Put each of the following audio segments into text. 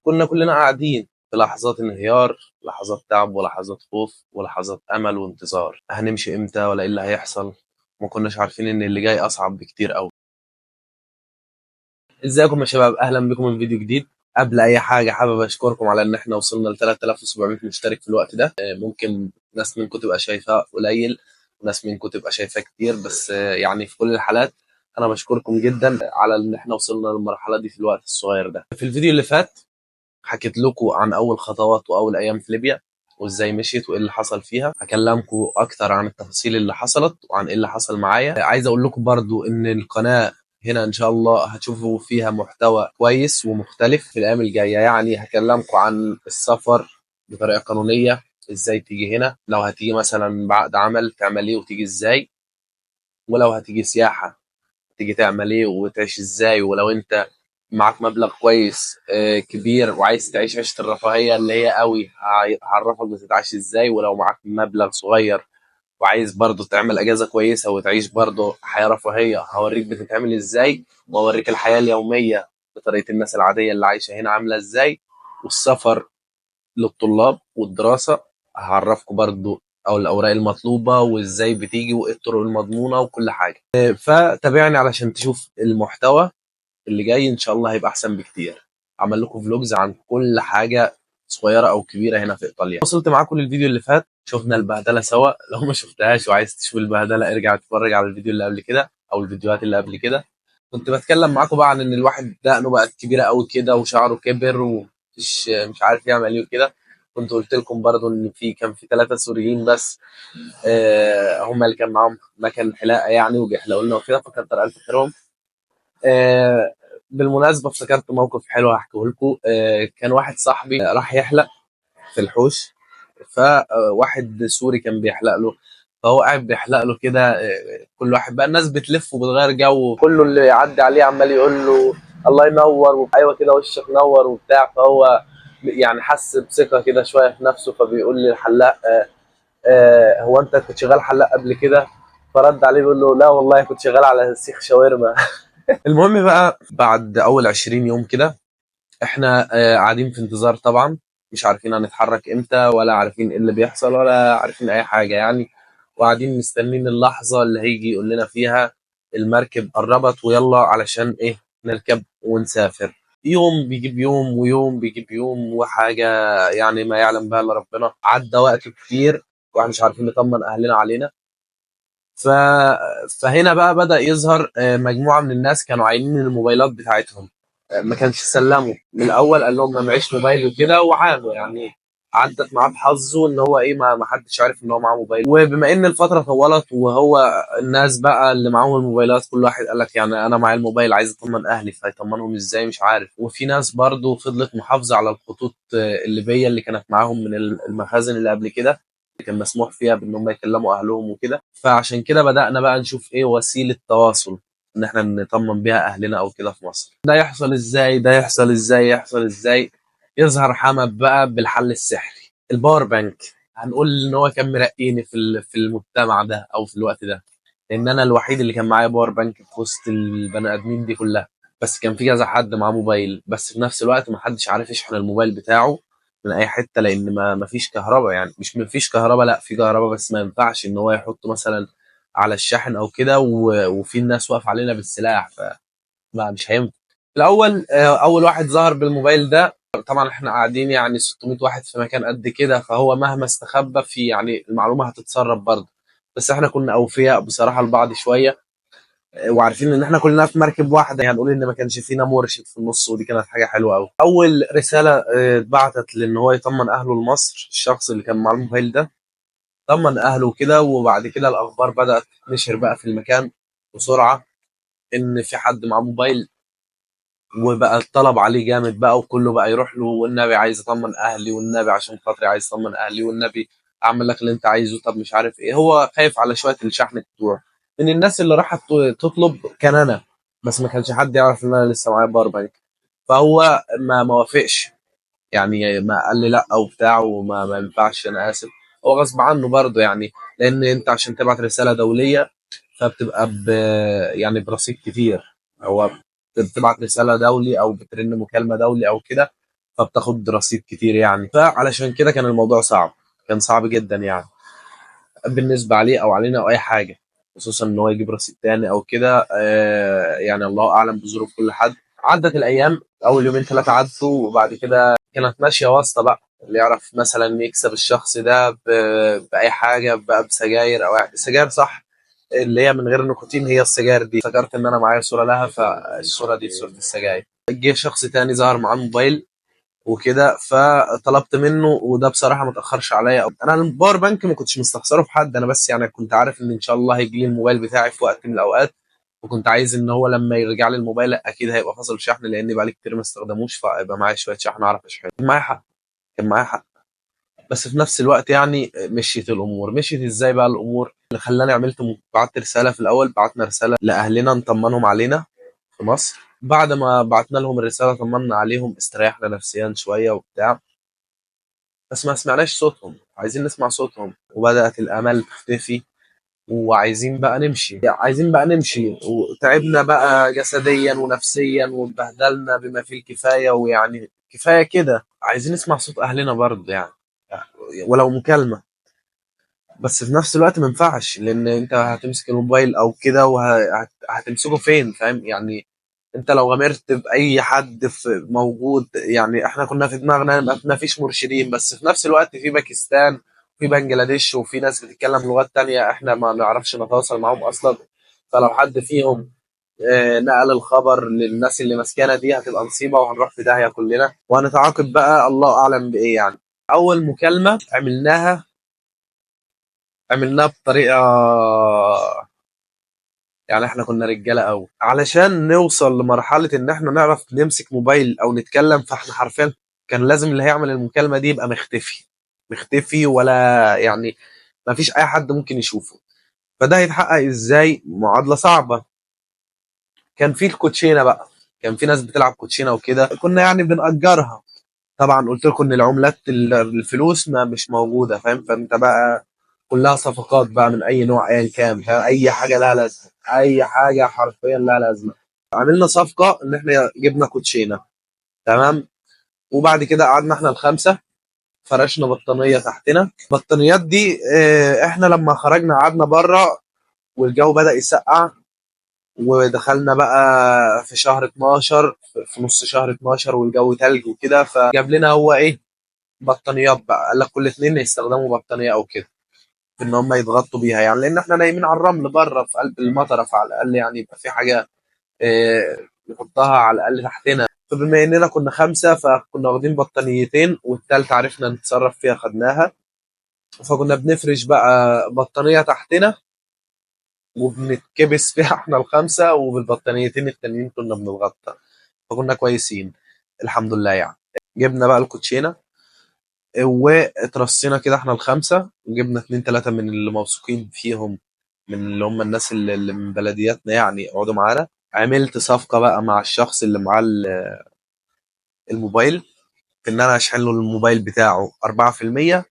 كنا كلنا قاعدين في لحظات انهيار، لحظات تعب ولحظات خوف ولحظات امل وانتظار. هنمشي امتى ولا ايه اللي هيحصل؟ ما كناش عارفين ان اللي جاي اصعب بكتير قوي. ازيكم يا شباب، اهلا بكم في فيديو جديد. قبل اي حاجه حابب اشكركم على ان احنا وصلنا ل 3700 مشترك في الوقت ده. ممكن ناس منكم تبقى شايفاه قليل وناس منكم تبقى شايفاه كتير، بس يعني في كل الحالات انا بشكركم جدا على ان احنا وصلنا للمرحله دي في الوقت الصغير ده. في الفيديو اللي فات حكيت لكم عن اول خطوات واول ايام في ليبيا وازاي مشيت وايه اللي حصل فيها. هكلمكم اكتر عن التفاصيل اللي حصلت وعن ايه اللي حصل معايا. عايز اقول لكم برضو ان القناة هنا ان شاء الله هتشوفوا فيها محتوى كويس ومختلف في الايام الجاية. يعني هكلمكم عن السفر بطريقة قانونية، ازاي تيجي هنا، لو هتيجي مثلا بعقد عمل تعمل ايه وتيجي ازاي، ولو هتيجي سياحة تيجي تعمل ايه وتعيش ازاي، ولو انت معاك مبلغ كويس كبير وعايز تعيش عيشة الرفاهية اللي هي قوي، هعرفك بتتعيش ازاي. ولو معاك مبلغ صغير وعايز برضه تعمل اجازة كويسة وتعيش برضه حياة رفاهية، هوريك بتتعمل ازاي، واوريك الحياة اليومية بطريقة الناس العادية اللي عايشة هنا عاملة ازاي. والسفر للطلاب والدراسة هعرفكم برضو او الاوراق المطلوبة وازاي بتيجي وايه الطرق المضمونة وكل حاجة. فتابعني علشان تشوف المحتوى اللي جاي، ان شاء الله هيبقى احسن بكتير. عمل لكم فلوجز عن كل حاجة صغيرة او كبيرة هنا في ايطاليا. وصلت معاكم للفيديو اللي فات، شفنا البهدلة سوا. لو ما شفتهاش وعايز تشوف البهدلة ارجع اتفرج على الفيديو اللي قبل كده او الفيديوهات اللي قبل كده. كنت بتكلم معاكم بقى عن ان الواحد دقنه بقت كبيرة قوي كده وشعره كبر ومش مش عارف يعمل ايه وكده. كنت قلت لكم برضو ان كان في 3 سوريين بس، هم اللي كان معاهم مكان حلاقه يعني وبيحلقوا لنا وكده، فكتر الف خيرهم. آه، بالمناسبه افتكرت موقف حلو هحكيه لكم. كان واحد صاحبي راح يحلق في الحوش، فواحد سوري كان بيحلق له، فهو قاعد بيحلق له كده. كل واحد بقى، الناس بتلف وبتغير جو، كله اللي يعدي عليه عمال يقول له الله ينور، ايوه كده وشك نور وبتاع. فهو يعني حس بثقه كده شويه في نفسه، فبيقول للحلاق هو انت كنت شغال حلاق قبل كده؟ فرد عليه بيقول له لا والله كنت شغال على سيخ شاورما. المهم بقى بعد اول 20 يوم كده احنا قاعدين في انتظار طبعا، مش عارفين هنتحرك امتى ولا عارفين ايه اللي بيحصل ولا عارفين اي حاجة يعني. وقاعدين مستنين اللحظة اللي هيجي يقول لنا فيها المركب قربت ويلا علشان ايه نركب ونسافر. يوم بيجيب يوم ويوم بيجيب يوم وحاجة يعني ما يعلم بها الا ربنا. عدى وقت كتير واحنا مش عارفين نطمن اهلنا علينا. ف... فهنا بقى بدأ يظهر مجموعة من الناس كانوا عاينين الموبايلات بتاعتهم. ما كانش سلموا من الأول، قال لهم ما معيش موبايل وكده وعانوا يعني. عدت معاه بحظه ان هو ايه ما حدش عارف ان هو معاه موبايل. وبما ان الفتره طولت وهو الناس بقى اللي معاهم الموبايلات كل واحد قال لك يعني انا معايا الموبايل عايز اطمن اهلي، فيطمنهم ازاي مش عارف. وفي ناس برضو فضلت محافظه على الخطوط الليبيه اللي كانت معاهم من المخازن اللي قبل كده، كان مسموح فيها بان هم يكلموا اهلهم وكده. فعشان كده بدأنا بقى نشوف ايه وسيلة تواصل ان احنا نطمن بيها اهلنا او كده في مصر. ده يحصل ازاي، ده يحصل ازاي، يحصل ازاي؟ يظهر حمد بقى بالحل السحري، الباور بانك. هنقول ان هو كان مرقيني في المجتمع ده او في الوقت ده، لان انا الوحيد اللي كان معايا باور بانك في وسط البني ادمين دي كلها. بس كان في كذا حد معاه موبايل، بس في نفس الوقت ما حدش عارف يشحن الموبايل بتاعه من اي حته، لان ما فيش كهرباء. يعني مش ما فيش كهرباء، لا في كهرباء بس ما ينفعش ان هو يحطه مثلا على الشاحن او كده، وفي الناس واقفه علينا بالسلاح، فما مش هينفع. الاول اول واحد ظهر بالموبايل ده، طبعا احنا قاعدين يعني 600 واحد في مكان قد كده، فهو مهما استخبى في يعني المعلومه هتتسرب برضه. بس احنا كنا اوفياء بصراحه لبعض شويه، وعارفين ان احنا كلنا في مركب واحده. يعني هنقول ان ما كانش فينا مرشد في النص، ودي كانت حاجه حلوه قوي. اول رساله اتبعتت لان هو يطمن اهله لمصر، الشخص اللي كان مع الموبايل ده طمن اهله كده. وبعد كده الاخبار بدات تنشر بقى في المكان بسرعه ان في حد مع موبايل، وبقى الطلب عليه جامد بقى، وكله بقى يروح له والنبي عايز اطمن اهلي، والنبي عشان خاطري عايز اطمن اهلي، والنبي اعمل لك اللي انت عايزه، طب مش عارف ايه. هو خايف على شويه الشحن بتوعه. من الناس اللي راحت تطلب كان انا، بس ما كانش حد يعرف ان انا لسه معايا باور بانك. فهو ما وافقش، يعني ما قال لي لا او بتاع وما ينفعش انا اسف. هو غصب عنه برضه يعني، لان انت عشان تبعت رساله دوليه فبتبقى يعني برصيد كتير. هو بتبعت رساله دولي او بترن مكالمه دولي او كده، فبتاخد رصيد كتير يعني. فعلشان كده كان الموضوع صعب، كان صعب جدا يعني بالنسبة عليه أو علينا أو أي حاجة، خصوصا إن هو يجيب رصيد تاني أو كده. يعني الله أعلم بظروف كل حد. عدت الأيام، أول يومين ثلاثة عدوا، وبعد كده كانت ماشية واسطة بقى، اللي يعرف مثلا يكسب الشخص ده بأي حاجة بقى، بسجاير أو سجاير صح، اللي هي من غير نيكوتين، هي السجاير دي. افتكرت إن أنا معايا صورة لها، فالصورة دي صورة السجاير. جه شخص تاني ظهر معاه موبايل وكده، فطلبت منه، وده بصراحه ما تاخرش عليا. انا الباور بانك ما كنتش مستخسره في حد، انا بس يعني كنت عارف ان شاء الله هيجي لي الموبايل بتاعي في وقت من الاوقات، وكنت عايز ان هو لما يرجع لي الموبايل اكيد هيبقى فاصل شحن، لان بقالي كتير ما استخدموش، فيبقى معايا شويه شحن اعرف اشحن. كان معايا حق، كان معايا حق. بس في نفس الوقت يعني مشيت الامور. مشيت ازاي بقى الامور؟ اللي خلاني عملت بعت رساله في الاول، بعتنا رساله لاهلنا نطمنهم علينا في مصر. بعد ما بعتنا لهم الرساله طمنا عليهم، استريحنا نفسيا شويه وبتاع، بس ما سمعناش صوتهم. عايزين نسمع صوتهم، وبدأت الآمال تختفي، وعايزين بقى نمشي، عايزين بقى نمشي، وتعبنا بقى جسديا ونفسيا، واتبهدلنا بما فيه الكفاية، ويعني كفاية كده، عايزين نسمع صوت أهلنا برضه يعني، ولو مكالمة. بس في نفس الوقت ما ينفعش، لأن أنت هتمسك الموبايل أو كده وهتمسكه فين؟ فاهم يعني؟ انت لو غامرت باي حد في موجود، يعني احنا كنا في دماغنا ما فيش مرشدين، بس في نفس الوقت في باكستان، في بنجلاديش، وفي ناس بتتكلم لغات تانية احنا ما نعرفش نتواصل معاهم اصلا. فلو حد فيهم نقل الخبر للناس اللي ماسكانا دي، هتبقى مصيبة وهنروح في داهية كلنا، وهنتعاقب بقى الله أعلم بإيه يعني. أول مكالمة عملناها بطريقة، يعني احنا كنا رجاله قوي علشان نوصل لمرحله ان احنا نعرف نمسك موبايل او نتكلم. فاحنا حرفيا كان لازم اللي هيعمل المكالمه دي يبقى مختفي، مختفي، ولا يعني ما فيش اي حد ممكن يشوفه. فده هيتحقق ازاي؟ معادله صعبه. كان في الكوتشينه بقى، كان في ناس بتلعب كوتشينه وكده، كنا يعني بنأجرها. طبعا قلت لكم ان العملات الفلوس ما مش موجوده، فاهم؟ فانت بقى كلها صفقات بقى من اي نوع ايا كان، فاهم؟ اي حاجه لها لازمه، اي حاجه حرفيا لها لازمه. عملنا صفقه ان احنا جبنا كوتشينه، تمام. وبعد كده قعدنا احنا الخمسه، فرشنا بطانيه تحتنا. البطانيات دي احنا لما خرجنا قعدنا بره، والجو بدأ يسقع، ودخلنا بقى في شهر 12، في نص شهر 12، والجو تلج وكده. فجاب لنا هو ايه؟ بطانيات بقى. قال لك كل اتنين يستخدموا بطانيه او كده، في ان هم يتغطوا بيها يعني، لان احنا نايمين على الرمل بره في قلب المطره، فعلى الاقل يعني يبقى في حاجه نحطها على الاقل تحتنا. فبما اننا كنا خمسه، فكنا واخدين بطانيتين، والتالتة عرفنا نتصرف فيها خدناها. فكنا بنفرش بقى بطانيه تحتنا، وبنتكبس فيها احنا الخمسه، وبالبطانيتين التانيين كنا بنتغطى. فكنا كويسين الحمد لله يعني. جبنا بقى الكوتشينه، واترصينا كده احنا الخمسه، وجبنا اتنين تلاته من اللي موثوقين فيهم، من اللي هم الناس اللي من بلدياتنا يعني، يقعدوا معانا. عملت صفقه بقى مع الشخص اللي معاه الموبايل، في ان انا اشحن له الموبايل بتاعه 4%،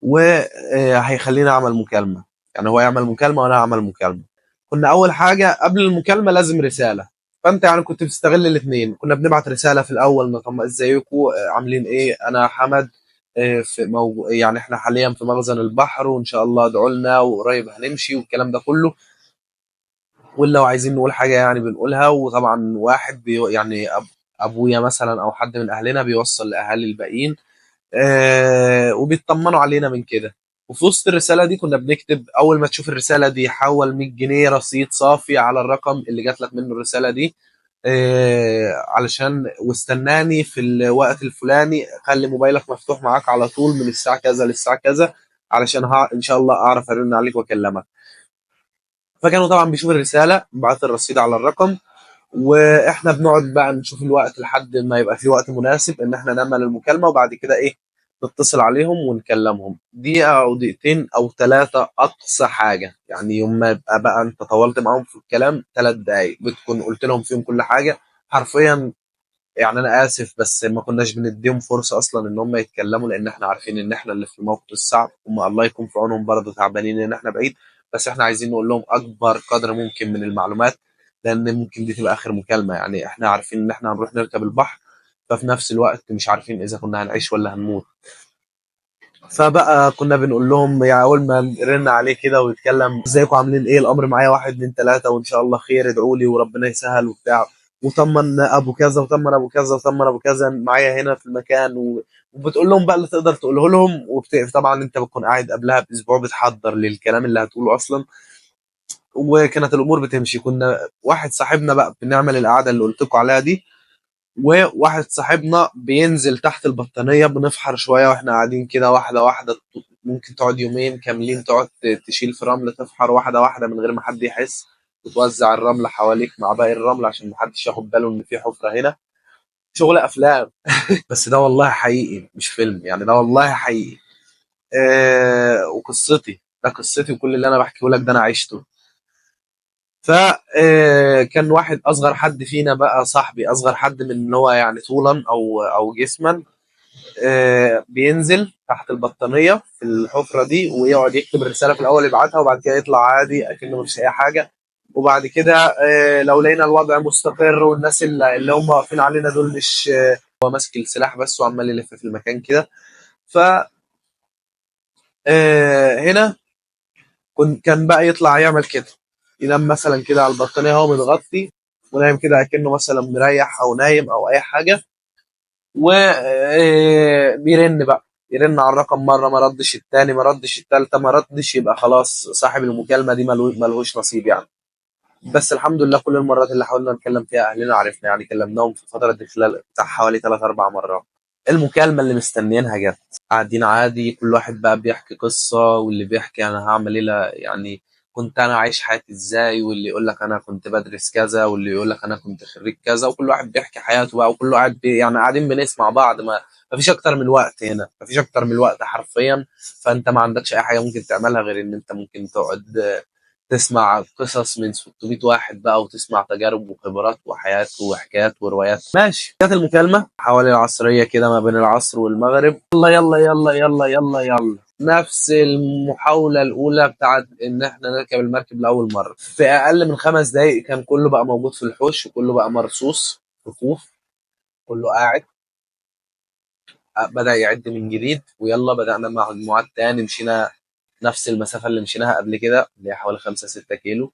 وهيخليني اعمل مكالمه. يعني هو يعمل مكالمه وانا اعمل مكالمه. كنا اول حاجه قبل المكالمه لازم رساله. فانت يعني كنت بتستغل الاثنين. كنا بنبعت رساله في الاول، نطمن ازيكم، عاملين ايه، انا حمد، يعني احنا حاليا في مخزن البحر، وان شاء الله ادعوا لنا، وقريب هنمشي، والكلام ده كله. ولو عايزين نقول حاجه يعني بنقولها. وطبعا واحد يعني ابويا مثلا او حد من اهلنا بيوصل لاهالي الباقيين، وبيطمنوا علينا من كده. وفي وسط الرساله دي كنا بنكتب، اول ما تشوف الرساله دي حول 100 جنيه رصيد صافي على الرقم اللي جات لك منه الرساله دي، علشان واستناني في الوقت الفلاني، خلي موبايلك مفتوح معاك على طول من الساعه كذا للساعه كذا، علشان ان شاء الله اعرف ارن عليك واكلمك. فكانوا طبعا بيشوفوا الرساله، بعت الرصيد على الرقم، واحنا بنقعد بقى نشوف الوقت لحد ما يبقى في وقت مناسب ان احنا نعمل المكالمه، وبعد كده ايه؟ نتصل عليهم ونكلمهم دقيقه او دقيقتين او ثلاثه اقصى حاجه. يعني يوم ما يبقى بقى انت طولت معاهم في الكلام 3 دقايق، بتكون قلت لهم فيهم كل حاجه حرفيا. يعني انا اسف، بس ما كناش بنديهم فرصه اصلا ان هم يتكلموا، لان احنا عارفين ان احنا اللي في الموقف الصعب، هم الله يكون في عونهم برضه تعبانين ان احنا بعيد. بس احنا عايزين نقول لهم اكبر قدر ممكن من المعلومات، لان ممكن دي تبقى اخر مكالمه. يعني احنا عارفين ان احنا هنروح نركب البحر، ففي نفس الوقت مش عارفين اذا كنا هنعيش ولا هنموت. فبقى كنا بنقول لهم يعني اول ما نرن عليه كده ويتكلم ازيكم عاملين ايه، الامر معايا واحد اتنين تلاته وان شاء الله خير، ادعوا لي وربنا يسهل وبتاع، وطمن ابو كذا وطمن ابو كذا وطمن ابو كذا معايا هنا في المكان وبتقول لهم بقى اللي تقدر تقوله لهم. طبعا انت بتكون قاعد قبلها باسبوع بتحضر للكلام اللي هتقوله اصلا. وكانت الامور بتمشي. كنا واحد صاحبنا بقى بنعمل القعده اللي قلت لكم عليها دي، وواحد صاحبنا بينزل تحت البطانية بنفحر شوية واحنا قاعدين كده واحدة واحدة. ممكن تقعد يومين كاملين تقعد تشيل في رمل، تفحر واحدة واحدة من غير ما حد يحس، وتوزع الرمل حواليك مع باقي الرمل عشان محدش ياخد باله ان في حفرة هنا. شغل افلام. بس ده والله حقيقي مش فيلم، يعني ده والله حقيقي. وقصتي، ده قصتي وكل اللي انا بحكيه لك ده انا عشته. فكان واحد اصغر حد فينا بقى، صاحبي اصغر حد من ان هو يعني طولا او جسما، بينزل تحت البطانية في الحفرة دي ويقعد يكتب الرسالة في الأول يبعتها، وبعد كده يطلع عادي أكنه مش أي حاجة. وبعد كده لو لقينا الوضع مستقر والناس اللي هم واقفين علينا دول مش هو ماسك السلاح بس وعمال يلف في المكان كده. ف هنا كان بقى يطلع يعمل كده، ينام مثلا كده على البطانية هو متغطي ونايم كده أكنه مثلا مريح أو نايم أو أي حاجة. وبيرن بقى، يرن على الرقم مره ما ردش، التاني ما ردش، التالتة ما ردش، يبقى خلاص صاحب المكالمه دي ملهوش نصيب يعني. بس الحمد لله كل المرات اللي حاولنا نتكلم فيها اهلنا عرفنا، يعني كلمناهم في الفتره دي خلال بتاع حوالي 3 4 مرات. المكالمه اللي مستنيينها جت، قاعدين عادي كل واحد بقى بيحكي قصه، واللي بيحكي انا هعمل ايه يعني كنت انا عايش حياتي ازاي، واللي يقول لك انا كنت بدرس كذا، واللي يقول لك انا كنت خريج كذا، وكل واحد بيحكي حياته بقى، وكل واحد يعني قاعدين بنسمع بعض. ما فيش اكتر من الوقت هنا، ما فيش اكتر من الوقت حرفيا. فانت ما عندكش اي حاجه ممكن تعملها غير ان انت ممكن تقعد تسمع قصص من 600 واحد بقى، وتسمع تجارب وخبرات وحياة وحكايات وروايات. ماشي، جت المكالمة حوالي العصرية كده ما بين العصر والمغرب. يلا يلا يلا يلا يلا يلا، نفس المحاولة الأولى بتاعت إن إحنا نركب المركب لأول مرة. في أقل من 5 دقايق كان كله بقى موجود في الحوش، وكله بقى مرصوص رفوف، كله قاعد. بدأ يعد من جديد، ويلا بدأنا مع مجموعات تاني. مشينا نفس المسافة اللي مشيناها قبل كده، اللي هي حوالي 5 6 كيلو.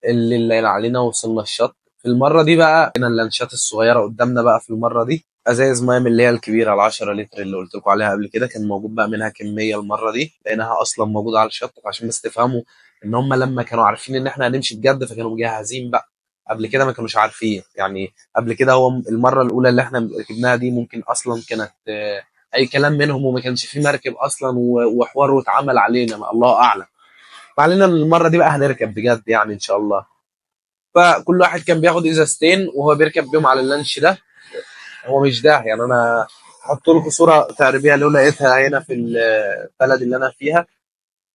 اللي علينا وصلنا الشط. في المرة دي بقى هنا اللانشات الصغيرة قدامنا بقى. في المرة دي ازايز ميه من اللي هي الكبيرة ال10 لتر اللي قلت لكم عليها قبل كده، كان موجود بقى منها كمية. المرة دي لقيناها اصلا موجودة على الشط. عشان بس تفهموا ان هم لما كانوا عارفين ان احنا هنمشي بجد فكانوا مجهزين بقى. قبل كده ما كانوش عارفين يعني. قبل كده هو المرة الأولى اللي احنا ركبناها دي ممكن أصلا كانت أي كلام منهم، وما كانش في مركب أصلا وحوار واتعمل علينا، ما الله أعلم. فعلينا المرة دي بقى هنركب بجد يعني إن شاء الله. فكل واحد كان بياخد ازازتين وهو بيركب بيهم على اللانش ده. هو مش ده يعني، انا هحط لكم صوره تقريبيه لو لقيتها هنا في البلد اللي انا فيها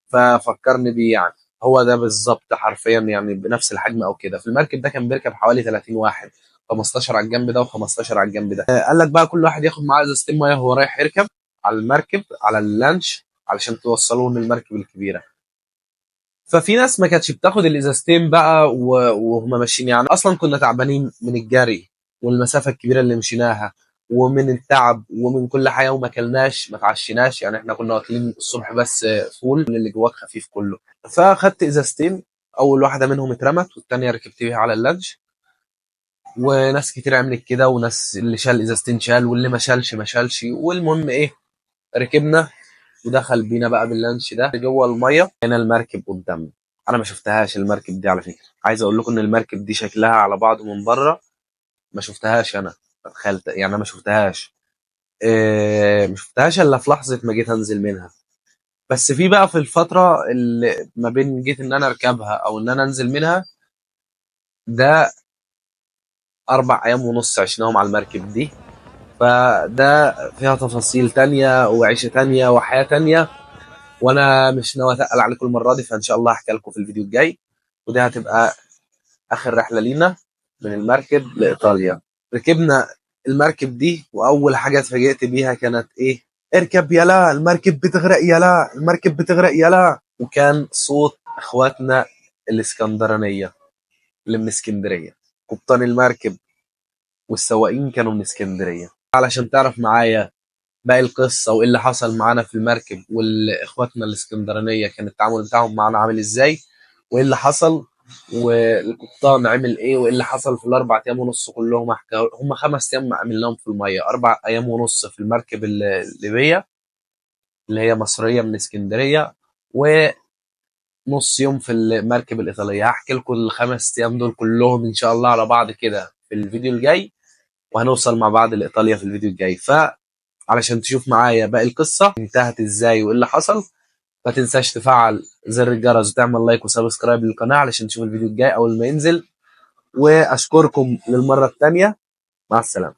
ففكرني بيه يعني. هو ده بالظبط حرفيا يعني بنفس الحجم او كده. في المركب ده كان بيركب حوالي 30 واحد، 15 على الجنب ده و15 على الجنب ده. قال لك بقى كل واحد ياخد معاه ازازتين ميه وهو رايح يركب على المركب على اللانش علشان توصلوه للمركب الكبيره. ففي ناس ما كانتش بتاخد الازازتين بقى وهم ماشيين، يعني اصلا كنا تعبانين من الجري والمسافه الكبيره اللي مشيناها ومن التعب ومن كل حاجه، وما اكلناش ما اتعشيناش يعني. احنا كنا واكلين الصبح بس فول اللي جواك خفيف كله. فاخدت ازازتين، اول واحده منهم اترمت والتانيه ركبت بيها على اللانش. وناس كتير عملت كده، وناس اللي شال ازازتين شال، واللي ما شالش ما شالش. والمهم ايه، ركبنا ودخل بينا بقى باللانش ده جوه الميه. هنا المركب قدامنا، انا ما شفتهاش المركب دي على فكره. عايز اقول لكم ان المركب دي شكلها على بعضه من بره ما شفتهاش انا. تخيلت يعني انا ما شفتهاش. ما شفتهاش الا في لحظه ما جيت انزل منها. بس في بقى في الفتره اللي ما بين جيت ان انا اركبها او ان انا انزل منها، ده 4 ايام ونص عشناهم على المركب دي. فده فيها تفاصيل تانية وعيشة تانية وحياة تانية، وانا مش ناوي اتقل عليكم المره دي. فان شاء الله هحكي لكم في الفيديو الجاي. ودي هتبقى اخر رحله لينا من المركب لايطاليا. ركبنا المركب دي واول حاجه اتفاجئت بيها كانت ايه؟ اركب يلا المركب بتغرق يلا المركب بتغرق يلا. وكان صوت اخواتنا الاسكندرانيه اللي من اسكندريه. قبطان المركب والسواقين كانوا من اسكندريه. علشان تعرف معايا باقي القصة وايه اللي حصل معانا في المركب، واخواتنا الاسكندرانية كان التعامل بتاعهم معانا عامل ازاي، وايه اللي حصل، والقبطان عمل ايه، وايه اللي حصل في الاربع ايام ونص كلهم. هم 5 ايام عملناهم في المية، 4 ايام ونص في المركب الليبية اللي هي مصرية من اسكندرية، ونص يوم في المركب الإيطالية. هحكي لكم ال5 ايام دول كلهم ان شاء الله على بعض كده في الفيديو الجاي، وهنوصل مع بعض لإيطاليا في الفيديو الجاي. علشان تشوف معايا باقي القصة انتهت ازاي وايه اللي حصل، ما تنساش تفعل زر الجرس وتعمل لايك وسبسكرايب للقناة علشان تشوف الفيديو الجاي اول ما ينزل. واشكركم للمرة الثانية، مع السلامة.